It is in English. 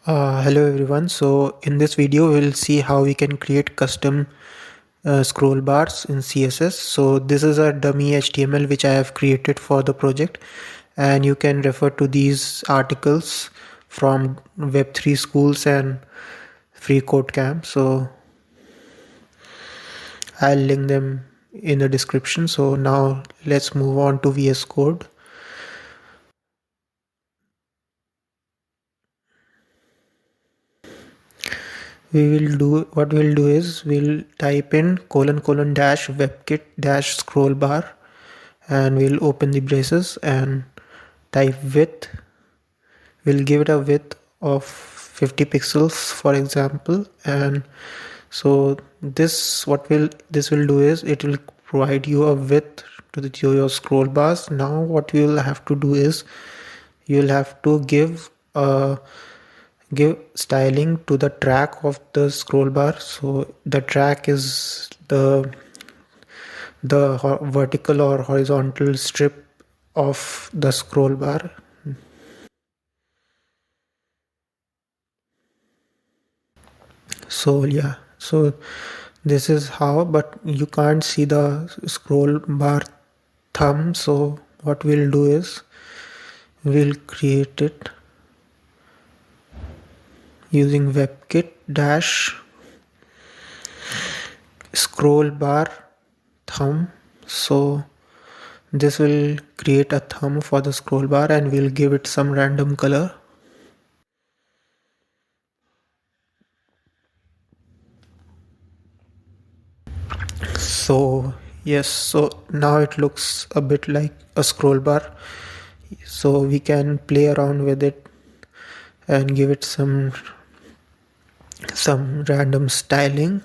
Hello everyone. So in this video we'll see how we can create custom scroll bars in CSS. So this is a dummy HTML which I have created for the project, and you can refer to these articles from Web3 schools and free code camp. So I'll link them in the description. So now let's move on to VS Code. What we'll do is we'll type in colon dash webkit dash scroll bar, and we'll open the braces and type width. We'll give it a width of 50 pixels for example. And so this will do is it will provide you a width to your scroll bars. Now what you will have to do is you'll have to give styling to the track of the scroll bar. So the track is the vertical or horizontal strip of the scroll bar. So yeah, so this is how, but you can't see the scroll bar thumb. So what we'll do is we'll create it using webkit dash scroll bar thumb. So this will create a thumb for the scroll bar, and we'll give it some random color. So yes, so now it looks a bit like a scroll bar. So we can play around with it and give it some random styling.